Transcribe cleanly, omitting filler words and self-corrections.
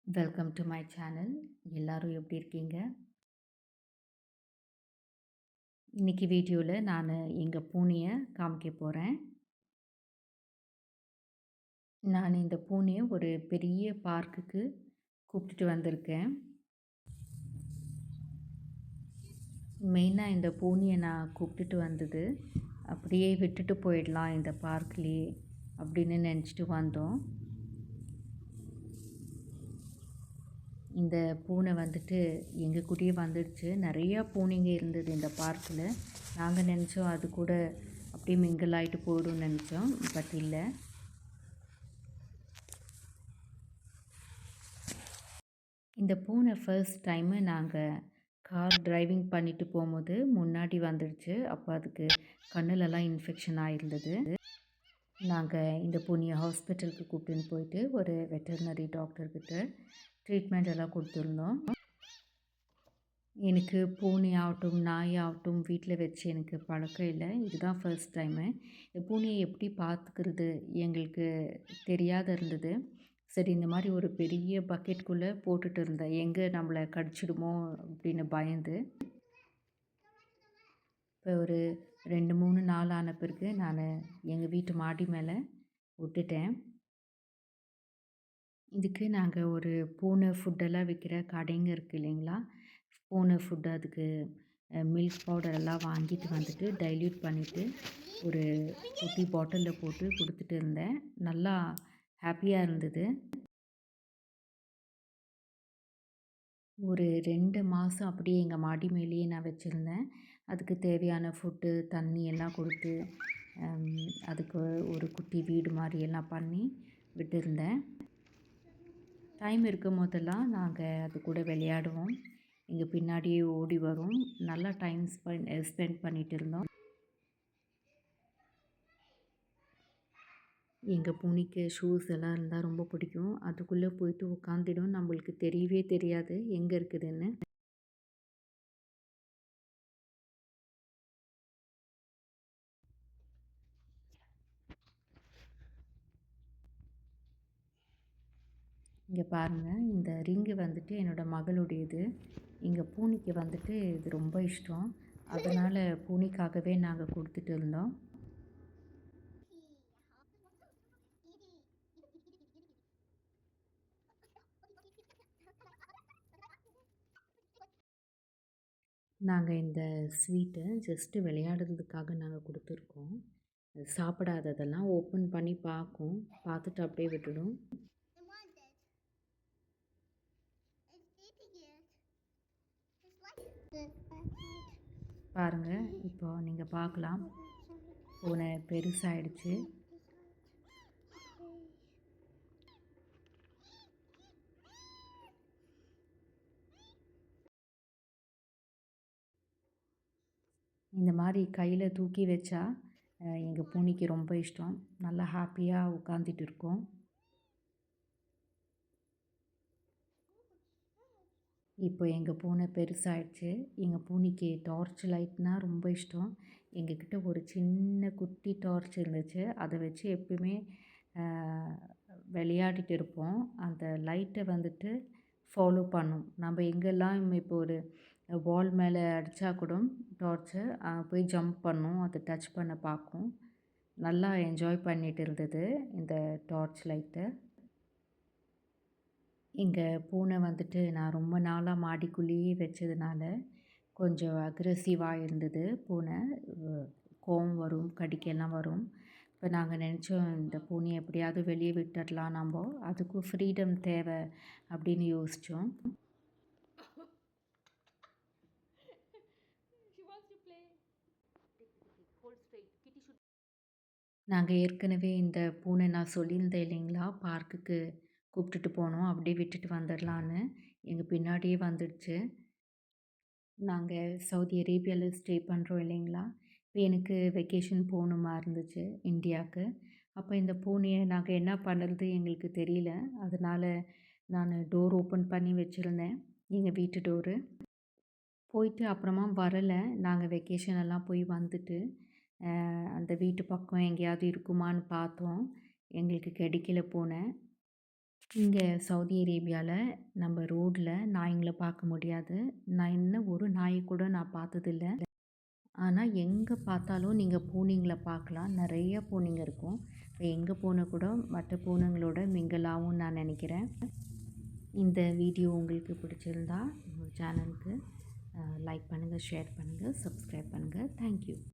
Welcome to my channel. எல்லாரும் எப்படி இருக்கீங்க? இன்னைக்கு வீடியோவில் நான் எங்கள் பூனையை காமிக்க போகிறேன். நான் இந்த பூனையை ஒரு பெரிய பார்க்குக்கு கூப்பிட்டுட்டு வந்திருக்கேன். மெயினாக இந்த பூனையை நான் கூப்பிட்டுட்டு வந்தது அப்படியே விட்டுட்டு போயிடலாம் இந்த பார்க்லேயே அப்படின்னு நினச்சிட்டு வந்தோம். இந்த பூனை வந்துட்டு எங்கள் கூடயே வந்துடுச்சு. நிறையா பூனைங்க இருந்தது இந்த பார்க்கில். நாங்கள் நினச்சோம் அது கூட அப்படியே மிங்கிள் ஆகிட்டு போய்டும்னு நினச்சோம். பட் இல்லை. இந்த பூனை ஃபர்ஸ்ட் டைமு நாங்கள் கார் டிரைவிங் பண்ணிட்டு போகும்போது முன்னாடி வந்துடுச்சு. அப்போ அதுக்கு கண்ணுலலாம் இன்ஃபெக்ஷன் ஆகிருந்தது. நாங்கள் இந்த பூனையை ஹாஸ்பிட்டலுக்கு கூப்பிட்டுன்னு போயிட்டு ஒரு வெட்டர்னரி டாக்டர்கிட்ட ட்ரீட்மெண்ட் எல்லாம் கொடுத்துருந்தோம். எனக்கு பூனை ஆகட்டும் நாய் ஆகட்டும் வீட்டில் வச்சு எனக்கு பழக்கம் இல்லை. இதுதான் ஃபர்ஸ்ட் டைமு. இந்த பூனையை எப்படி பார்த்துக்கிறது எங்களுக்கு தெரியாத இருந்தது. சரி, இந்த மாதிரி ஒரு பெரிய பக்கெட்குள்ளே போட்டுட்டு இருந்தேன், எங்கே நம்மளை கடிச்சிடுமோ அப்படின்னு பயந்து. இப்போ ஒரு 2-3 நாள் ஆன பிறகு நான் எங்கள் வீட்டு மாடி மேலே விட்டுட்டேன். இதுக்கு நாங்கள் ஒரு பூனை ஃபுட்டெல்லாம் விற்கிற கடைங்க இருக்குது இல்லைங்களா, பூனை ஃபுட்டு அதுக்கு மில்க் பவுடர் எல்லாம் வாங்கிட்டு வந்துட்டு டைல்யூட் பண்ணிவிட்டு ஒரு குட்டி பாட்டிலில் போட்டு கொடுத்துட்டு இருந்தேன். நல்லா ஹாப்பியாக இருந்தது. ஒரு 2 மாதம் அப்படியே எங்கள் மாடி மேலேயே நான் வச்சுருந்தேன். அதுக்கு தேவையான ஃபுட்டு தண்ணி எல்லாம் கொடுத்து அதுக்கு ஒரு குட்டி வீடு மாதிரி எல்லாம் பண்ணி விட்டுருந்தேன். டைம் இருக்கும் போதெல்லாம் நாங்கள் அது கூட விளையாடுவோம். எங்கள் பின்னாடியே ஓடி வரும். நல்லா டைம் ஸ்பெண்ட் பண்ணிகிட்டு இருந்தோம். எங்கள் பூனைக்கு ஷூஸ் எல்லாம் இருந்தால் ரொம்ப பிடிக்கும். அதுக்குள்ளே போயிட்டு உட்காந்துடும். நம்மளுக்கு தெரியவே தெரியாது எங்கே இருக்குதுன்னு. இங்கே பாருங்கள், இந்த ரிங்கு வந்துட்டு என்னோடய மகளுடையது. எங்கள் பூனைக்கு வந்துட்டு இது ரொம்ப இஷ்டம். அதனால் பூனைக்காகவே நாங்கள் கொடுத்துட்டு இருந்தோம். நாங்கள் இந்த ஸ்வீட்டை ஜஸ்ட்டு விளையாடுறதுக்காக நாங்கள் கொடுத்துருக்கோம். சாப்பிடாததெல்லாம் ஓப்பன் பண்ணி பார்க்கும், பார்த்துட்டு அப்படியே விட்டுடும். பாருங்கள், இப்போ நீங்கள் பார்க்கலாம், பூனை பெருசாகிடுச்சு. இந்த மாதிரி கையில் தூக்கி வச்சா எங்கள் பூனைக்கு ரொம்ப இஷ்டம். நல்லா ஹாப்பியாக உட்காந்துட்டு இருக்கோம். இப்போ எங்கள் பூனை பெருசாகிடுச்சு. எங்கள் பூனைக்கு டார்ச் லைட்னால் ரொம்ப இஷ்டம். எங்கக்கிட்ட ஒரு சின்ன குட்டி டார்ச் இருந்துச்சு. அதை வச்சு எப்பயுமே விளையாடிட்டு இருப்போம். அந்த லைட்டை வந்துட்டு ஃபாலோ பண்ணும். நம்ம எங்கெல்லாம் இப்போ ஒரு வால் மேலே அடித்தா கூட டார்ச்சை போய் ஜம்ப் பண்ணும், அதை டச் பண்ண பார்க்கும். நல்லா என்ஜாய் பண்ணிகிட்டு இருந்தது இந்த டார்ச் லைட்டை. எங்கள் பூனை வந்துட்டு நான் ரொம்ப நாளாக மாடிக்குள்ளேயே வச்சதுனால கொஞ்சம் அக்ரெசிவாக இருந்தது பூனை. கோவம் வரும், கடிக்கெல்லாம் வரும். இப்போ நாங்கள் நினச்சோம், இந்த பூனையை எப்படியாவது வெளியே விட்டுடலாம், நம்ம அதுக்கும் ஃப்ரீடம் தேவை அப்படின்னு யோசித்தோம். நாங்கள் ஏற்கனவே இந்த பூனை நான் சொல்லியிருந்தேன் இல்லைங்களா, பார்க்குக்கு கூப்பிட்டுட்டு போனோம், அப்படியே விட்டுட்டு வந்துடலான்னு. எங்கள் பின்னாடியே வந்துடுச்சு. நாங்கள் சவுதி அரேபியாவில் ஸ்டே பண்ணுறோம் இல்லைங்களா, இப்போ எனக்கு வெக்கேஷன் போகணுமா இருந்துச்சு இந்தியாவுக்கு. அப்போ இந்த பூனையை நாங்கள் என்ன பண்ணுறது எங்களுக்கு தெரியல. அதனால் நான் டோர் ஓப்பன் பண்ணி வச்சுருந்தேன், எங்கள் வீட்டு டோரு. போயிட்டு அப்புறமா வரலை. நாங்கள் வெக்கேஷன் எல்லாம் போய் வந்துட்டு அந்த வீட்டு பக்கம் எங்கேயாவது இருக்குமான்னு பார்த்தோம். எங்களுக்கு கிடைக்கல பூனை. இங்கே சவுதி அரேபியாவில் நம்ம ரோட்டில் நாய்ங்களை பார்க்க முடியாது. நான் இன்னும் ஒரு நாயை கூட நான் பார்த்ததில்ல. ஆனால் எங்கே பார்த்தாலும் நீங்கள் பூனைங்களை பார்க்கலாம். நிறைய பூனைங்க இருக்கும். இப்போ எங்கள் பூனை கூட மற்ற பூனைங்களோட மிங்கிள் ஆகும்னு நான் நினைக்கிறேன். இந்த வீடியோ உங்களுக்கு பிடிச்சிருந்தா சேனலுக்கு லைக் பண்ணுங்கள், ஷேர் பண்ணுங்கள், சப்ஸ்கிரைப் பண்ணுங்கள். தேங்க்யூ.